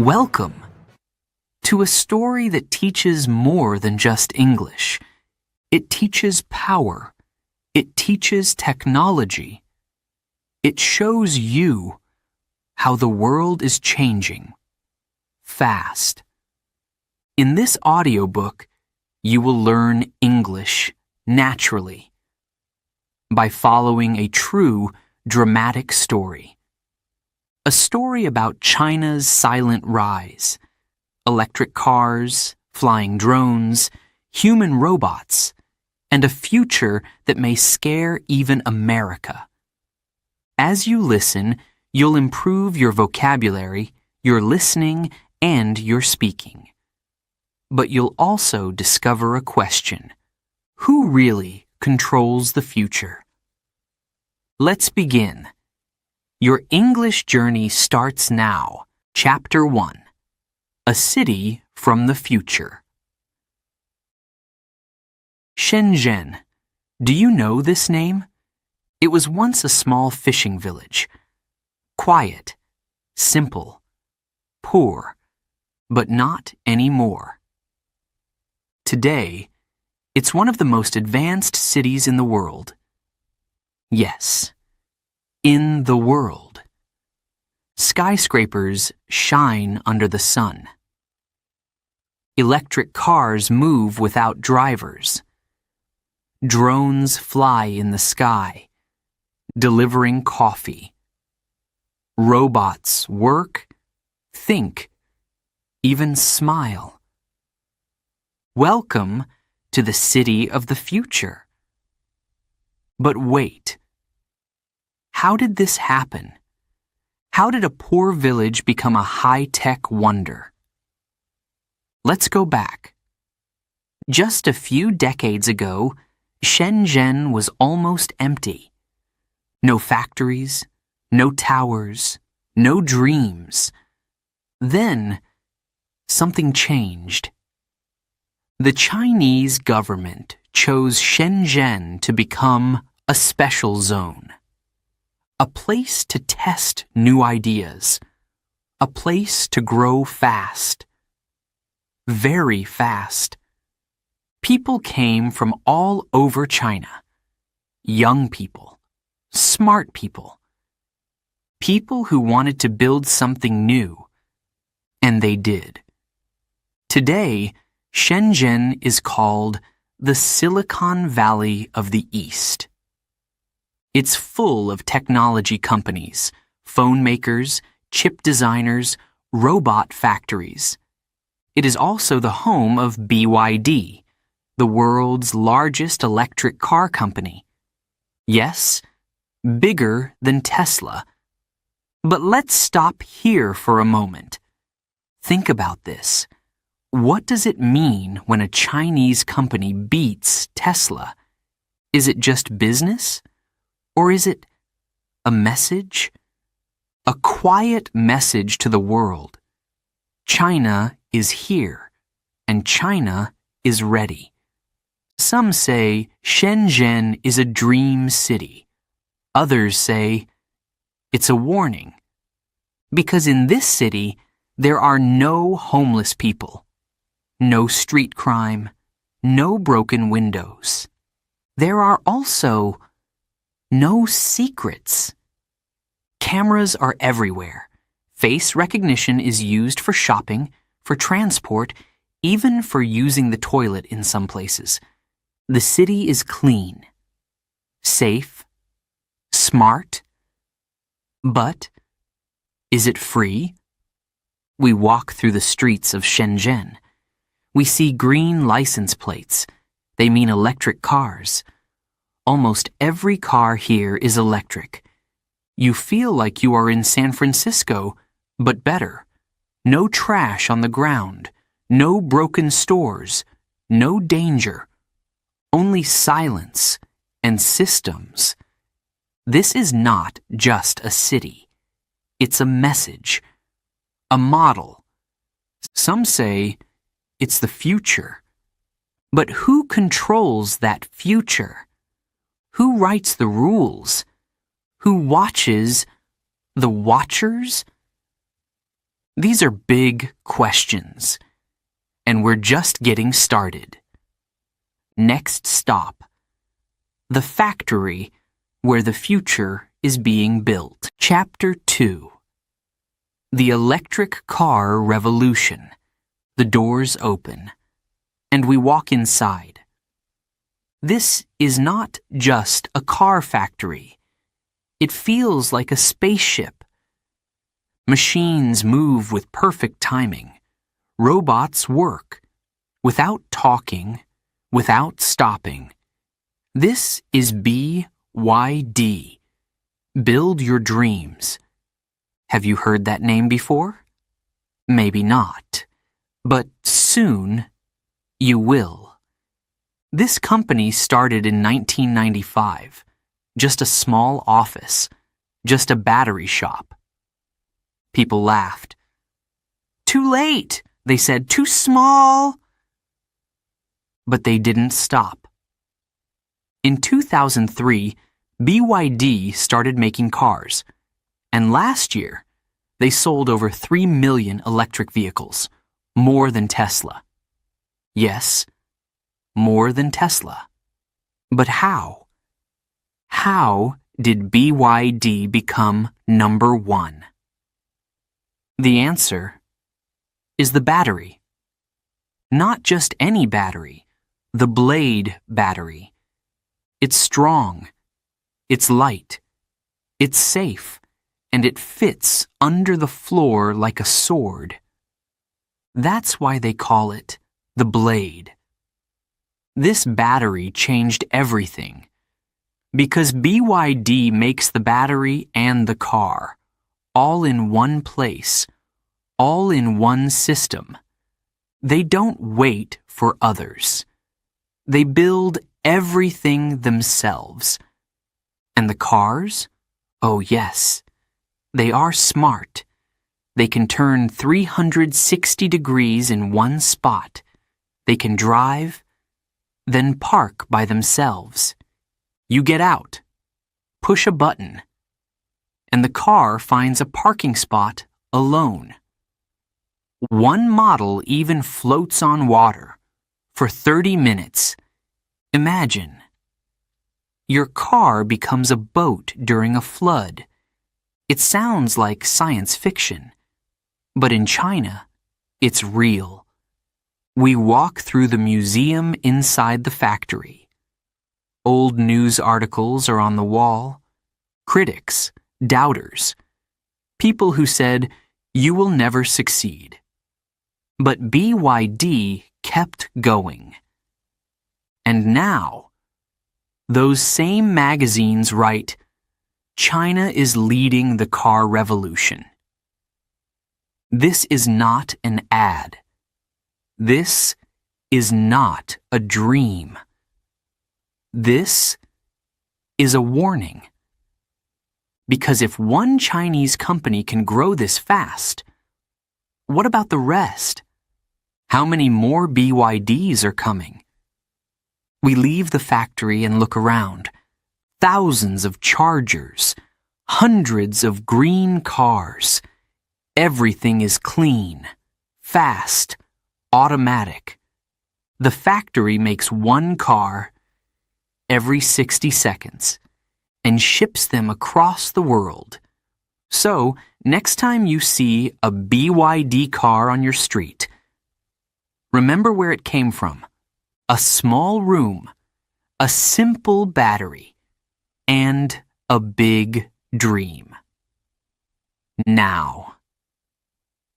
Welcome to a story that teaches more than just English. It teaches power. It teaches technology. It shows you how the world is changing fast. In this audiobook, you will learn English naturally by following a true dramatic story. A story about China's silent rise, electric cars, flying drones, human robots, and a future that may scare even America. As you listen, you'll improve your vocabulary, your listening, and your speaking. But you'll also discover a question. Who really controls the future? Let's begin. Your English journey starts now. Chapter 1. A City from the Future. Shenzhen. Do you know this name? It was once a small fishing village. Quiet, simple, poor, but not anymore. Today, it's one of the most advanced cities in the world. Yes, in the world. Skyscrapers shine under the sun. Electric cars move without drivers. Drones fly in the sky, delivering coffee. Robots work, think, even smile. Welcome to the city of the future. But wait. How did this happen? How did a poor village become a high-tech wonder? Let's go back. Just a few decades ago, Shenzhen was almost empty. No factories, no towers, no dreams. Then, something changed. The Chinese government chose Shenzhen to become a special zone. A place to test new ideas. A place to grow fast. Very fast. People came from all over China. Young people. Smart people. People who wanted to build something new. And they did. Today, Shenzhen is called the Silicon Valley of the East. It's full of technology companies, phone makers, chip designers, robot factories. It is also the home of BYD, the world's largest electric car company. Yes, bigger than Tesla. But let's stop here for a moment. Think about this. What does it mean when a Chinese company beats Tesla? Is it just business? Or is it a message? A quiet message to the world. China is here, and China is ready. Some say Shenzhen is a dream city. Others say it's a warning. Because in this city, there are no homeless people, no street crime, no broken windows. There are also no secrets. Cameras are everywhere. Face recognition is used for shopping, for transport, even for using the toilet in some places. The city is clean, safe, smart. But is it free? We walk through the streets of Shenzhen. We see green license plates. They mean electric cars. Almost every car here is electric. You feel like you are in San Francisco, but better. No trash on the ground, no broken stores, no danger. Only silence and systems. This is not just a city. It's a message, a model. Some say it's the future. But who controls that future? Who writes the rules? Who watches the watchers? These are big questions, and we're just getting started. Next stop, the factory where the future is being built. Chapter 2. The electric car revolution. The doors open, and we walk inside. This is not just a car factory. It feels like a spaceship. Machines move with perfect timing. Robots work without talking, without stopping. This is BYD. Build your dreams. Have you heard that name before? Maybe not, but soon you will. This company started in 1995. Just a small office, just a battery shop. People laughed. Too late, they said, too small. But they didn't stop. In 2003, BYD started making cars, and last year, they sold over 3 million electric vehicles, more than Tesla. Yes, more than Tesla. But how? How did BYD become number one? The answer is the battery. Not just any battery, the Blade battery. It's strong, it's light, it's safe, and it fits under the floor like a sword. That's why they call it the Blade. This battery changed everything. Because BYD makes the battery and the car, all in one place, all in one system. They don't wait for others. They build everything themselves. And the cars? Oh yes, they are smart. They can turn 360 degrees in one spot. They can drive, then park by themselves. You get out, push a button, and the car finds a parking spot alone. One model even floats on water for 30 minutes. Imagine. Your car becomes a boat during a flood. It sounds like science fiction, but in China, it's real. We walk through the museum inside the factory. Old news articles are on the wall. Critics, doubters, people who said, "You will never succeed." But BYD kept going. And now, those same magazines write, "China is leading the car revolution." This is not an ad. This is not a dream. This is a warning. Because if one Chinese company can grow this fast, what about the rest? How many more BYDs are coming? We leave the factory and look around. Thousands of chargers, hundreds of green cars. Everything is clean, fast, automatic. The factory makes one car every 60 seconds and ships them across the world. So, next time you see a BYD car on your street, remember where it came from. A small room, a simple battery, and a big dream. Now,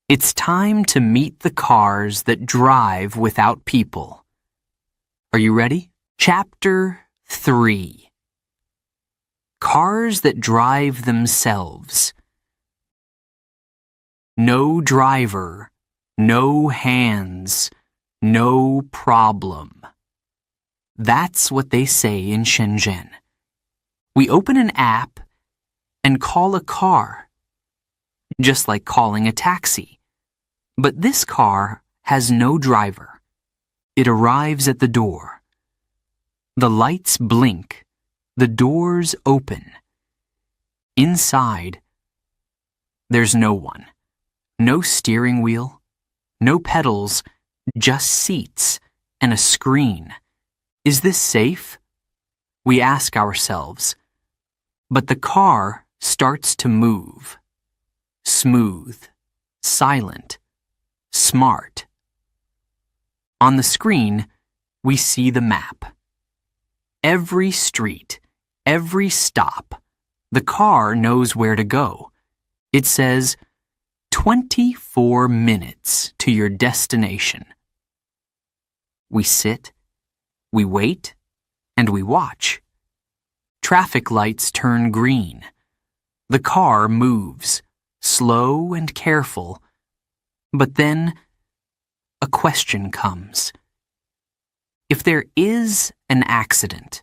it's time to meet the cars that drive without people. Are you ready? Chapter 3. Cars that drive themselves. No driver, no hands, no problem. That's what they say in Shenzhen. We open an app and call a car, just like calling a taxi. But this car has no driver. It arrives at the door. The lights blink. The doors open. Inside, there's no one. No steering wheel, no pedals, just seats and a screen. Is this safe? We ask ourselves. But the car starts to move. Smooth, silent, smart. On the screen, we see the map. Every street, every stop, the car knows where to go. It says, 24 minutes to your destination. We sit, we wait, and we watch. Traffic lights turn green. The car moves, slow and careful. But then, a question comes. If there is an accident,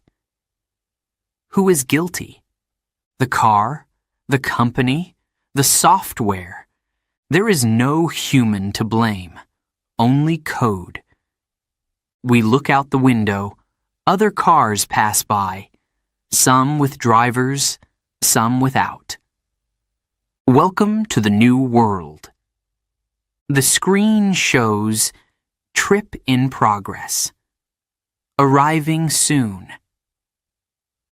who is guilty? The car? The company? The software? There is no human to blame, only code. We look out the window. Other cars pass by, some with drivers, some without. Welcome to the new world. The screen shows trip in progress. Arriving soon.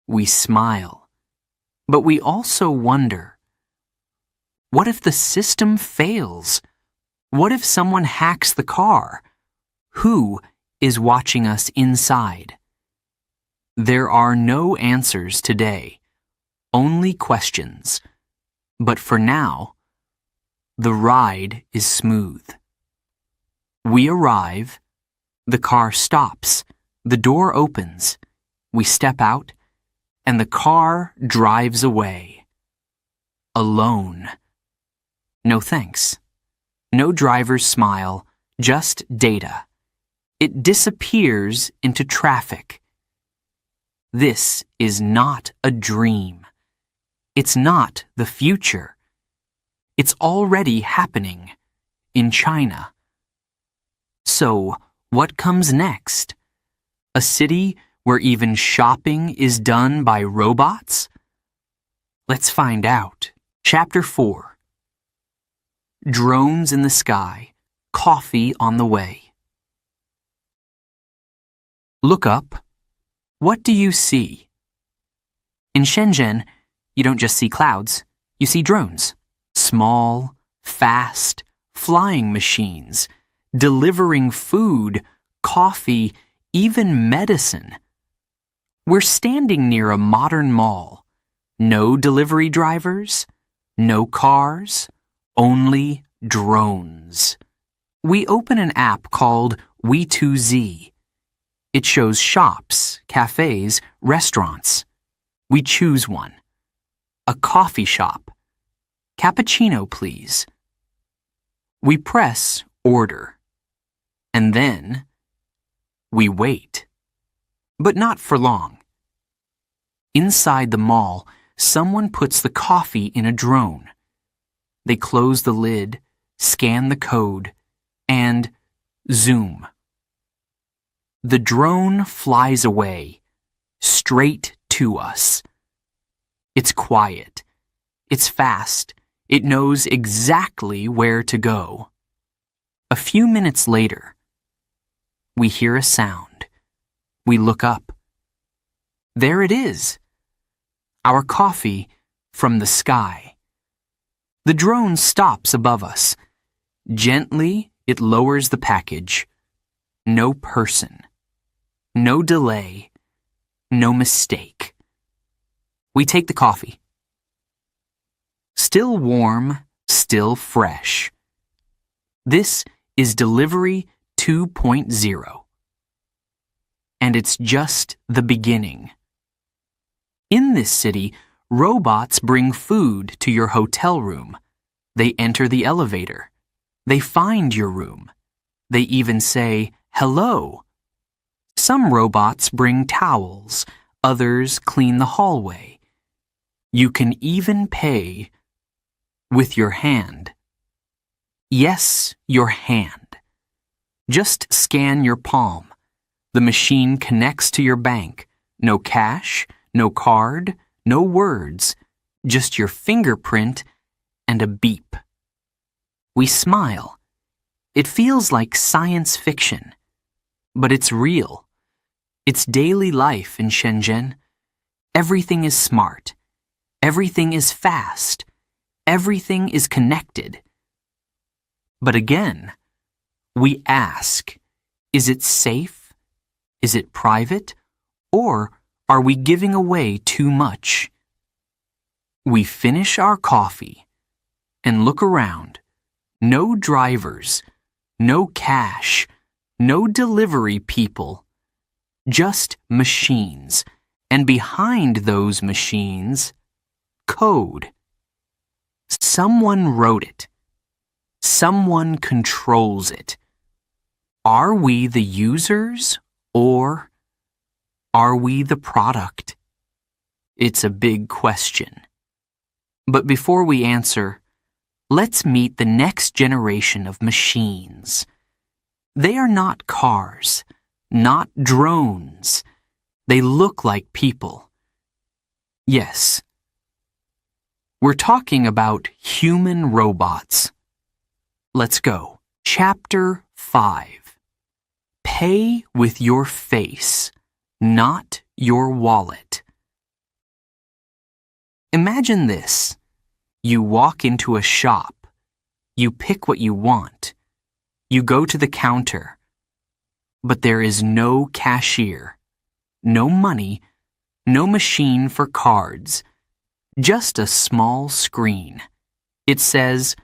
We smile, but we also wonder, what if the system fails? What if someone hacks the car? Who is watching us inside? There are no answers today, only questions. But for now, the ride is smooth. We arrive, the car stops, the door opens, we step out, and the car drives away. Alone. No thanks. No driver's smile, just data. It disappears into traffic. This is not a dream. It's not the future. It's already happening in China. So, what comes next? A city where even shopping is done by robots? Let's find out. Chapter 4. Drones in the sky, coffee on the way. Look up. What do you see? In Shenzhen, you don't just see clouds, you see drones. Small, fast, flying machines, delivering food, coffee, even medicine. We're standing near a modern mall. No delivery drivers, no cars, only drones. We open an app called We2Z. It shows shops, cafes, restaurants. We choose one. A coffee shop. Cappuccino, please. We press order. And then we wait. But not for long. Inside the mall, someone puts the coffee in a drone. They close the lid, scan the code, and zoom. The drone flies away, straight to us. It's quiet. It's fast. It knows exactly where to go. A few minutes later, we hear a sound. We look up. There it is. Our coffee from the sky. The drone stops above us. Gently, it lowers the package. No person. No delay. No mistake. We take the coffee. Still warm, still fresh. This is Delivery 2.0. And it's just the beginning. In this city, robots bring food to your hotel room. They enter the elevator. They find your room. They even say, hello. Some robots bring towels. Others clean the hallway. You can even pay with your hand. Yes, your hand. Just scan your palm. The machine connects to your bank. No cash, no card, no words. Just your fingerprint and a beep. We smile. It feels like science fiction, but it's real. It's daily life in Shenzhen. Everything is smart. Everything is fast. Everything is connected. But again, we ask, is it safe? Is it private? Or are we giving away too much? We finish our coffee and look around. No drivers, no cash, no delivery people, just machines, and behind those machines, code. Someone wrote it. Someone controls it. Are we the users, or are we the product? It's a big question. But before we answer, let's meet the next generation of machines. They are not cars, not drones. They look like people. Yes, we're talking about human robots. Let's go. Chapter 5. Pay with your face, not your wallet. Imagine this. You walk into a shop. You pick what you want. You go to the counter. But there is no cashier, no money, no machine for cards, just a small screen. It says,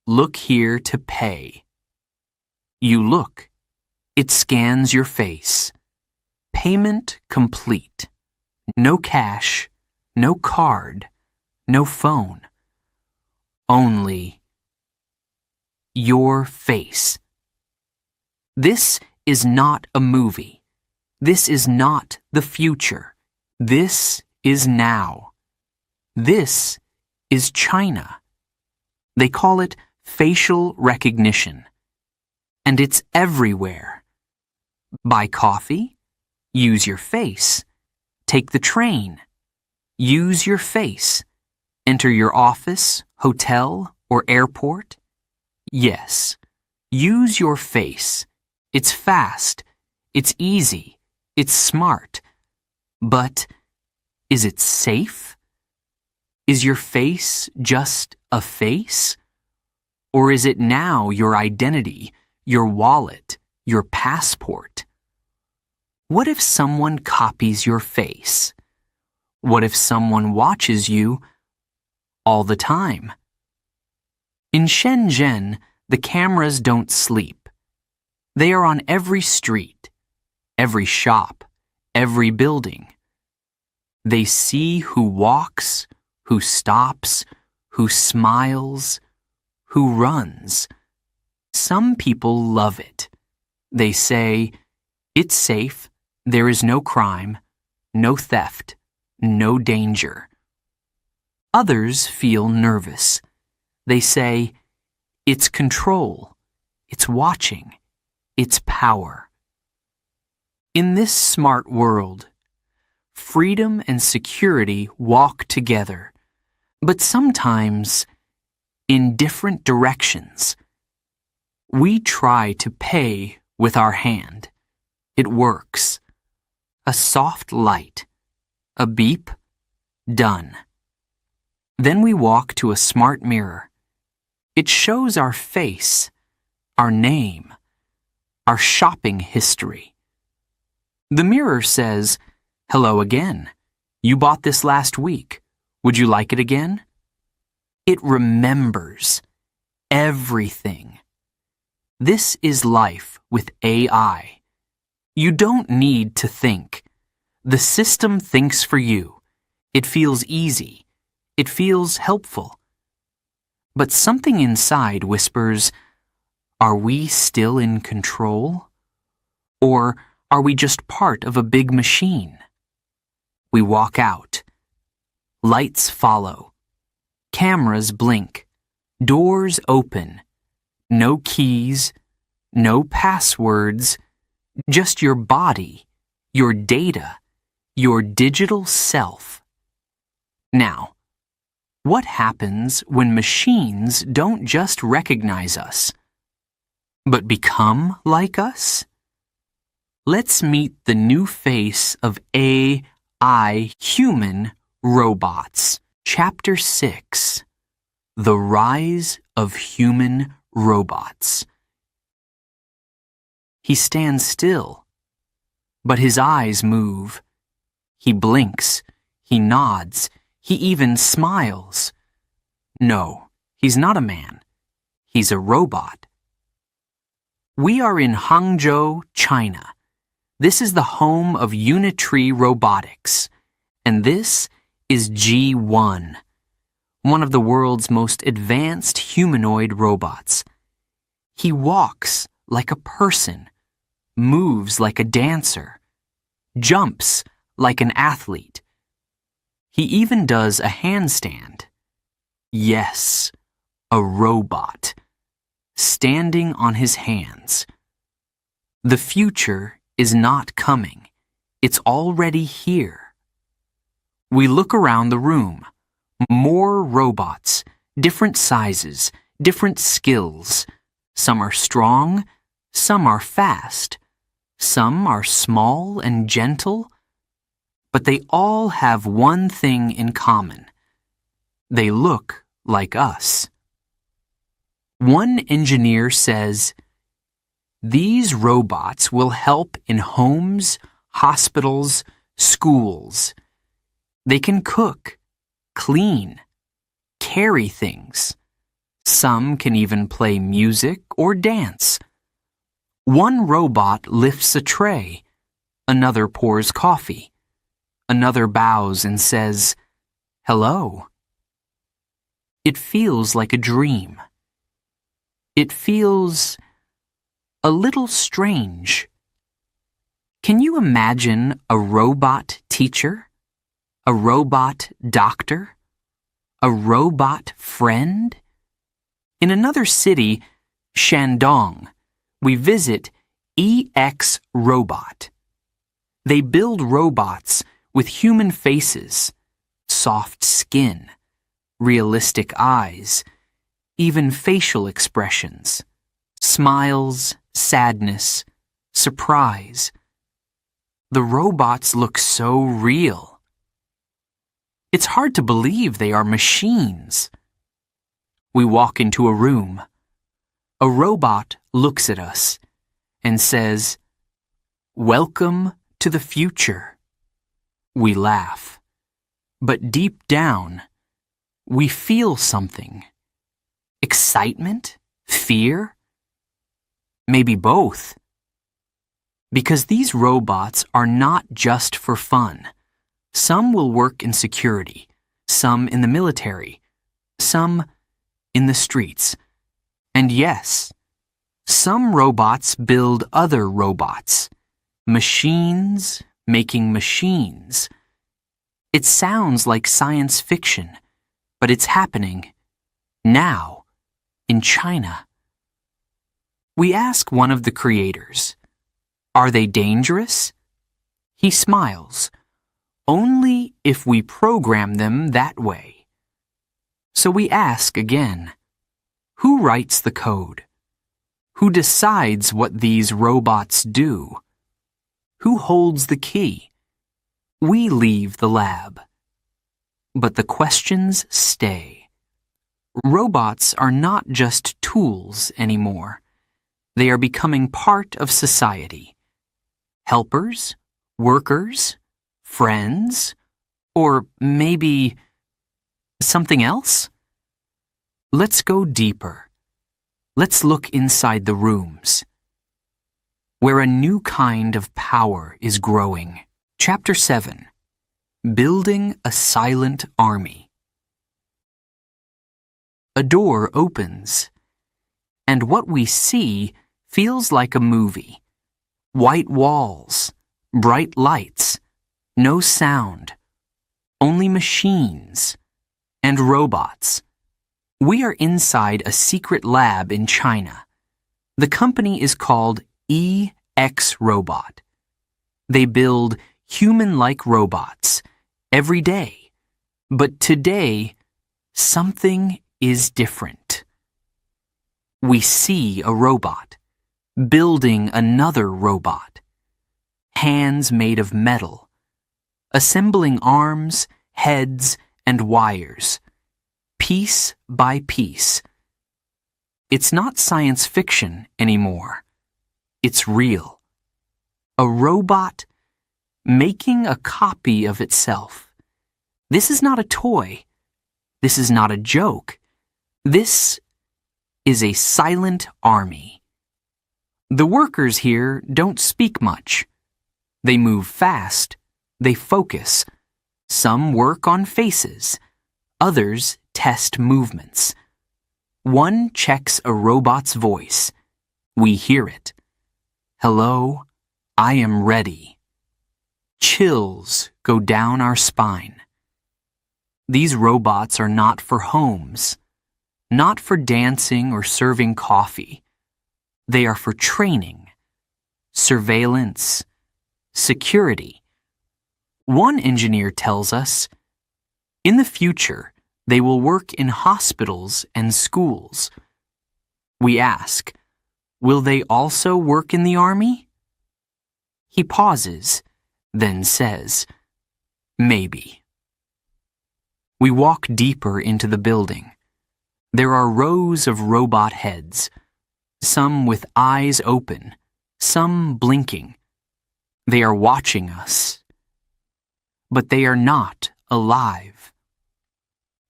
"Look here to pay." You look. It scans your face. Payment complete. No cash, no card, no phone. Only your face. This is not a movie. This is not the future. This is now. This is China. They call it facial recognition. And it's everywhere. Buy coffee? Use your face. Take the train? Use your face. Enter your office, hotel, or airport? Yes. Use your face. It's fast. It's easy. It's smart. But is it safe? Is your face just a face? Or is it now your identity, your wallet, your passport? What if someone copies your face? What if someone watches you all the time? In Shenzhen, the cameras don't sleep. They are on every street, every shop, every building. They see who walks, who stops, who smiles, who runs. Some people love it. They say, "It's safe, there is no crime, no theft, no danger." Others feel nervous. They say, "It's control, it's watching, it's power." In this smart world, freedom and security walk together, but sometimes in different directions. We try to pay with our hand. It works. A soft light. A beep. Done. Then we walk to a smart mirror. It shows our face, our name, our shopping history. The mirror says, "Hello again. You bought this last week. Would you like it again?" It remembers everything. This is life with AI. You don't need to think. The system thinks for you. It feels easy. It feels helpful. But something inside whispers, are we still in control? Or are we just part of a big machine? We walk out. Lights follow. Cameras blink. Doors open. No keys, no passwords, just your body, your data, your digital self. Now, What happens when machines don't just recognize us, but become like us? Let's meet the new face of AI human robots. Chapter 6: The Rise of Human Robots. He stands still, but his eyes move. He blinks, he nods, he even smiles. No, he's not a man. He's a robot. We are in Hangzhou, China. This is the home of Unitree Robotics, and this is G1, one of the world's most advanced humanoid robots. He walks like a person, moves like a dancer, jumps like an athlete. He even does a handstand. Yes, a robot, standing on his hands. The future is not coming. It's already here. We look around the room. More robots, different sizes, different skills. Some are strong, some are fast, some are small and gentle, but they all have one thing in common. They look like us. One engineer says, "These robots will help in homes, hospitals, schools. They can cook, clean, carry things. Some can even play music or dance. One robot lifts a tray, another pours coffee, another bows and says, 'Hello.' It feels like a dream. It feels a little strange. Can you imagine a robot teacher? A robot doctor? A robot friend? In another city, Shandong, we visit EX Robot. They build robots with human faces, soft skin, realistic eyes, even facial expressions, smiles, sadness, surprise. The robots look so real. It's hard to believe they are machines. We walk into a room. A robot looks at us and says, "Welcome to the future." We laugh, but deep down, we feel something. Excitement? Fear? Maybe both. Because these robots are not just for fun. Some will work in security, some in the military, some in the streets. And yes, some robots build other robots. Machines making machines. It sounds like science fiction, but it's happening now in China. We ask one of the creators, "Are they dangerous?" He smiles. "Only if we program them that way." So we ask again, who writes the code? Who decides what these robots do? Who holds the key? We leave the lab. But the questions stay. Robots are not just tools anymore. They are becoming part of society. Helpers, workers, friends, or maybe something else? Let's go deeper. Let's look inside the rooms, where a new kind of power is growing. Chapter 7: Building a Silent Army. A door opens, and what we see feels like a movie. White walls, bright lights, no sound, only machines and robots. We are inside a secret lab in China. The company is called EX Robot. They build human-like robots every day. But today, something is different. We see a robot, building another robot, hands made of metal, assembling arms, heads, and wires, piece by piece. It's not science fiction anymore. It's real. A robot making a copy of itself. This is not a toy. This is not a joke. This is a silent army. The workers here don't speak much. They move fast. They focus. Some work on faces. Others test movements. One checks a robot's voice. We hear it. Hello, I am ready. Chills go down our spine. These robots are not for homes, not for dancing or serving coffee. They are for training, surveillance, security. One engineer tells us, in the future, they will work in hospitals and schools. We ask, will they also work in the army? He pauses, then says, maybe. We walk deeper into the building. There are rows of robot heads, some with eyes open, some blinking. They are watching us. But they are not alive.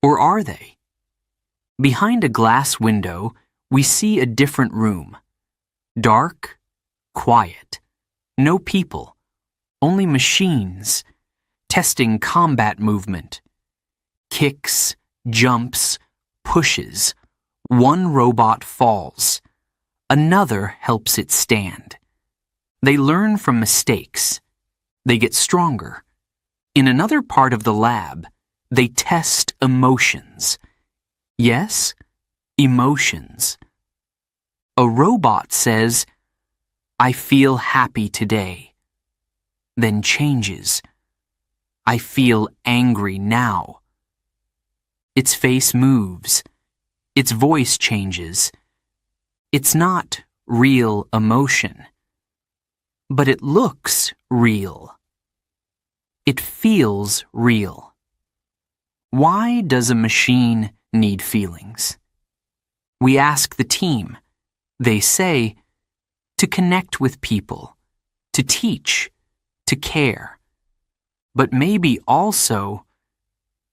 Or are they? Behind a glass window, we see a different room. Dark, quiet, no people, only machines, testing combat movement. Kicks, jumps, pushes. One robot falls. Another helps it stand. They learn from mistakes. They get stronger. In another part of the lab, they test emotions. Yes, emotions. A robot says, I feel happy today. Then changes. I feel angry now. Its face moves. Its voice changes. It's not real emotion. But it looks real. It feels real. Why does a machine need feelings? We ask the team. They say, to connect with people, to teach, to care, but maybe also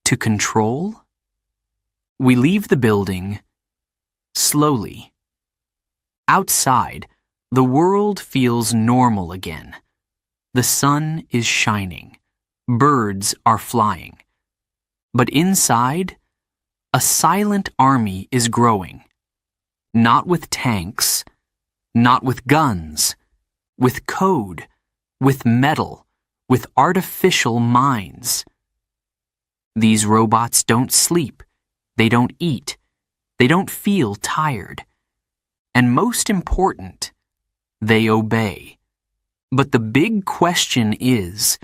to control? We leave the building slowly. Outside, the world feels normal again. The sun is shining. Birds are flying. But inside, a silent army is growing. Not with tanks, not with guns, with code, with metal, with artificial minds. These robots don't sleep. They don't eat. They don't feel tired. And most important, they obey. But the big question is,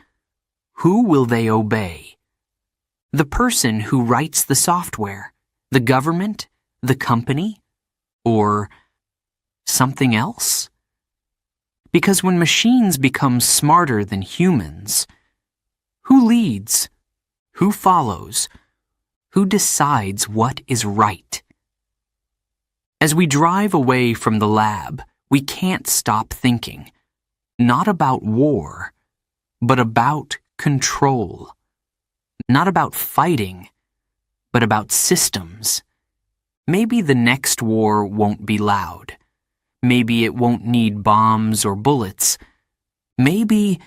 who will they obey? The person who writes the software, the government, the company, or something else? Because when machines become smarter than humans, who leads? Who follows? Who decides what is right? As we drive away from the lab, we can't stop thinking, not about war, but about control. Not about fighting, but about systems. Maybe the next war won't be loud. Maybe it won't need bombs or bullets. Maybe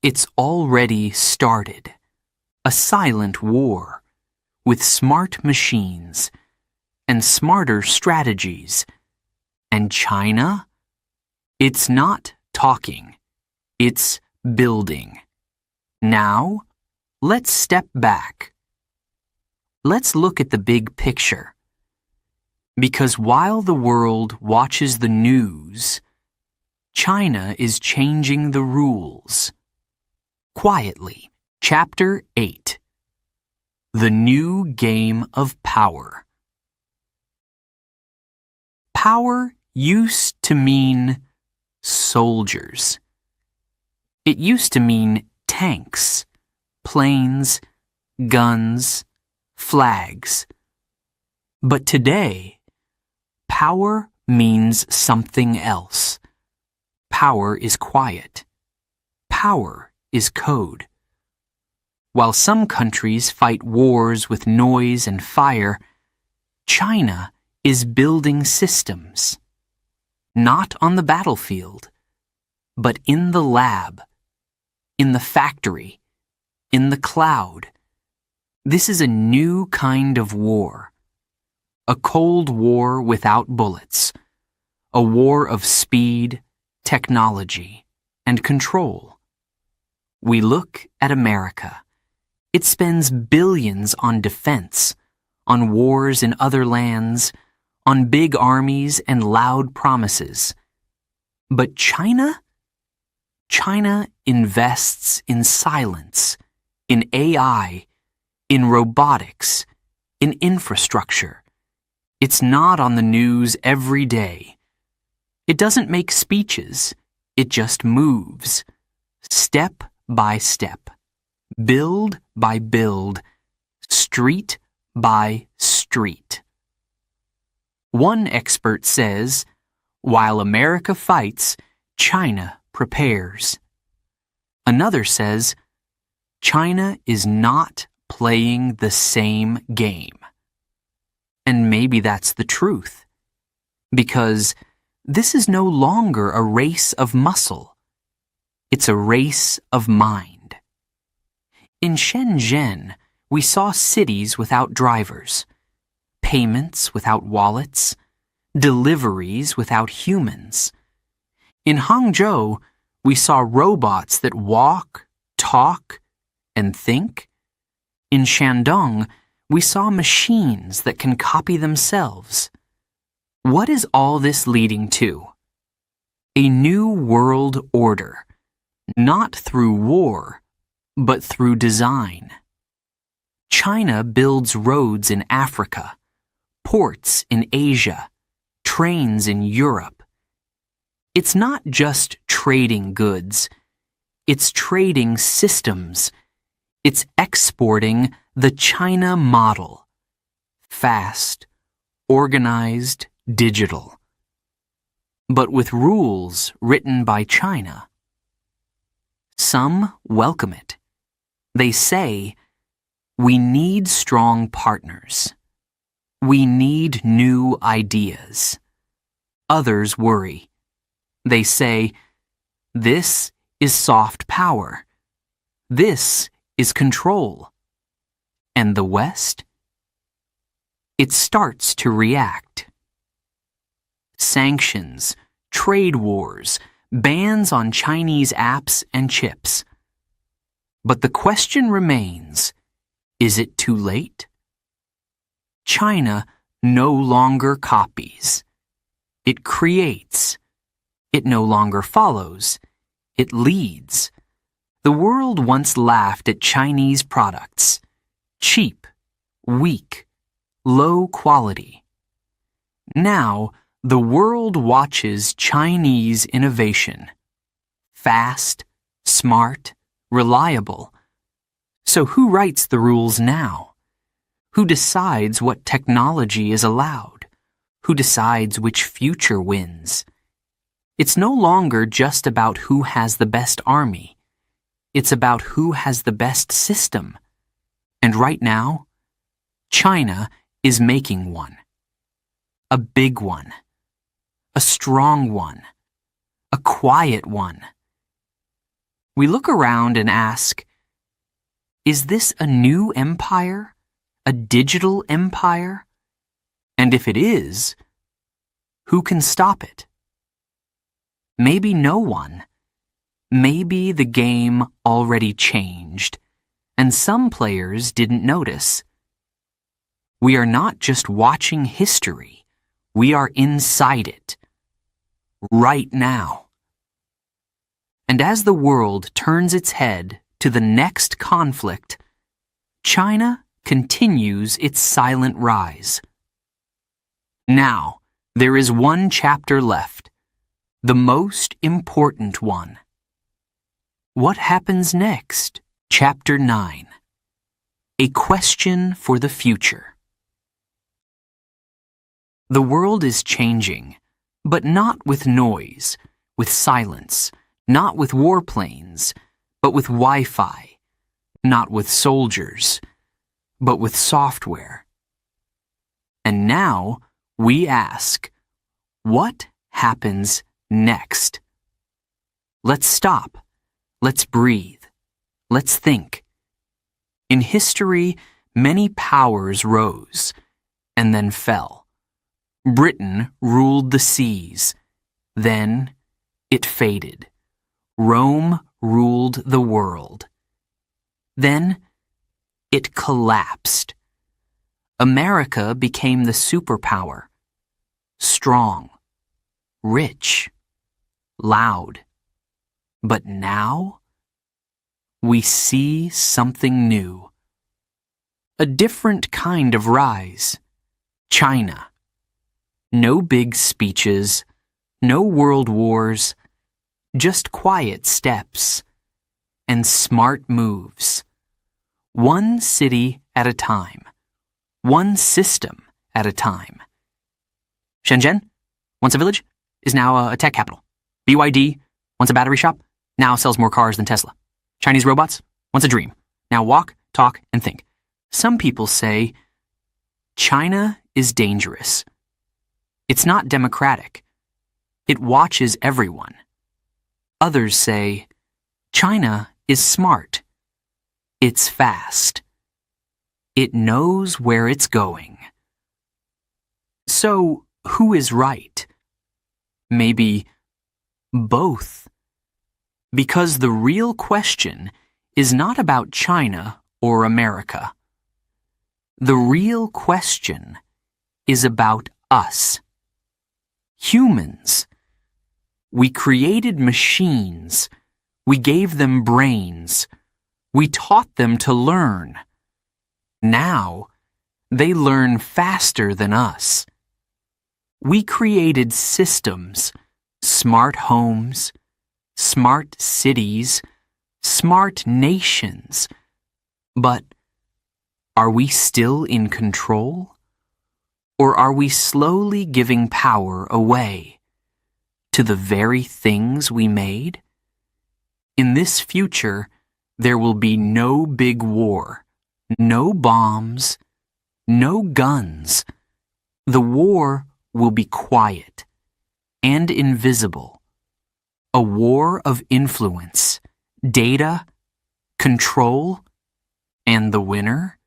it's already started. A silent war with smart machines and smarter strategies. And China? It's not talking. It's building. Now, let's step back. Let's look at the big picture. Because while the world watches the news, China is changing the rules. Quietly. Chapter 8. The new game of power. Power used to mean soldiers. It used to mean tanks, planes, guns, flags. But today, power means something else. Power is quiet. Power is code. While some countries fight wars with noise and fire, China is building systems. Not on the battlefield, but in the lab, in the factory, in the cloud. This is a new kind of war. A Cold War without bullets. A war of speed, technology, and control. We look at America. It spends billions on defense, on wars in other lands, on big armies and loud promises. But China? China invests in silence, in AI, in robotics, in infrastructure. It's not on the news every day. It doesn't make speeches. It just moves, step by step. Build by build, street by street. One expert says, while America fights, China prepares. Another says, China is not playing the same game. And maybe that's the truth, because this is no longer a race of muscle. It's a race of mind. In Shenzhen, we saw cities without drivers, payments without wallets, deliveries without humans. In Hangzhou, we saw robots that walk, talk, and think. In Shandong, we saw machines that can copy themselves. What is all this leading to? A new world order, not through war, but through design. China builds roads in Africa, ports in Asia, trains in Europe. It's not just trading goods. It's trading systems. It's exporting the China model. Fast, organized, digital. But with rules written by China. Some welcome it. They say, we need strong partners. We need new ideas. Others worry. They say, this is soft power. This is control. And the West? It starts to react. Sanctions, trade wars, bans on Chinese apps and chips. But the question remains, is it too late? China no longer copies. It creates. It no longer follows. It leads. The world once laughed at Chinese products. Cheap, weak, low quality. Now, the world watches Chinese innovation. Fast, smart, reliable. So who writes the rules now? Who decides what technology is allowed? Who decides which future wins? It's no longer just about who has the best army. It's about who has the best system. And right now, China is making one. A big one. A strong one. A quiet one. We look around and ask, is this a new empire? A digital empire? And if it is, who can stop it? Maybe no one. Maybe the game already changed, and some players didn't notice. We are not just watching history, we are inside it. Right now. And as the world turns its head to the next conflict, China continues its silent rise. Now, there is one chapter left, the most important one. What happens next? Chapter 9. A question for the future. The world is changing, but not with noise, with silence, not with warplanes, but with Wi-Fi, not with soldiers, but with software. And now we ask, what happens next? Let's stop. Let's breathe. Let's think. In history, many powers rose and then fell. Britain ruled the seas. Then it faded. Rome ruled the world. Then it collapsed. America became the superpower. Strong, rich, loud. But now, we see something new. A different kind of rise. China. No big speeches, no world wars, just quiet steps and smart moves. One city at a time. One system at a time. Shenzhen, once a village, is now a tech capital. BYD, once a battery shop, now sells more cars than Tesla. Chinese robots, once a dream, now walk, talk, and think. Some people say, China is dangerous. It's not democratic. It watches everyone. Others say, China is smart. It's fast. It knows where it's going. So, who is right? Maybe both. Because the real question is not about China or America. The real question is about us. Humans. We created machines. We gave them brains. We taught them to learn. Now, they learn faster than us. We created systems, smart homes, smart cities, smart nations. But are we still in control? Or are we slowly giving power away to the very things we made? In this future, there will be no big war, no bombs, no guns. The war will be quiet and invisible. A war of influence, data, control, and the winner?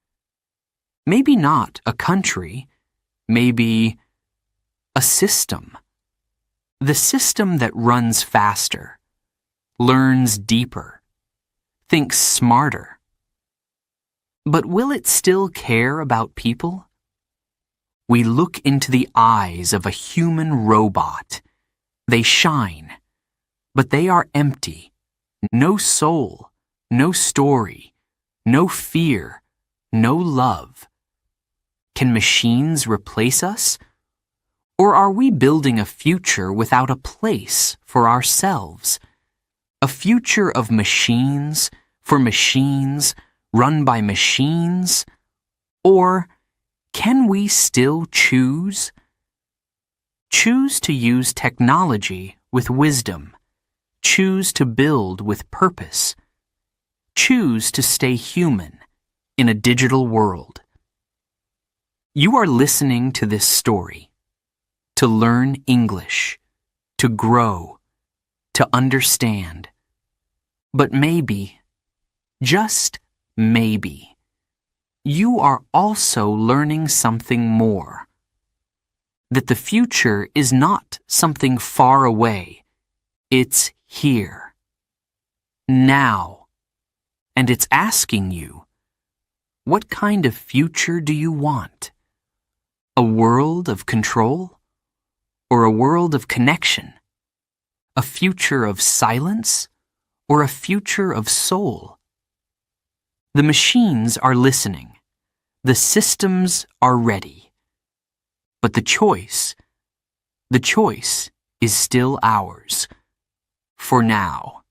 Maybe not a country, maybe a system. The system that runs faster, learns deeper, thinks smarter. But will it still care about people? We look into the eyes of a human robot. They shine, but they are empty. No soul, no story, no fear, no love. Can machines replace us? Or are we building a future without a place for ourselves? A future of machines, for machines, run by machines? Or can we still choose? Choose to use technology with wisdom. Choose to build with purpose. Choose to stay human in a digital world. You are listening to this story to learn English, to grow, to understand. But maybe, just maybe, you are also learning something more. That the future is not something far away. It's here. Now. And it's asking you, what kind of future do you want? A world of control? Or a world of connection? A future of silence? Or a future of soul? The machines are listening. The systems are ready. But the choice is still ours. For now.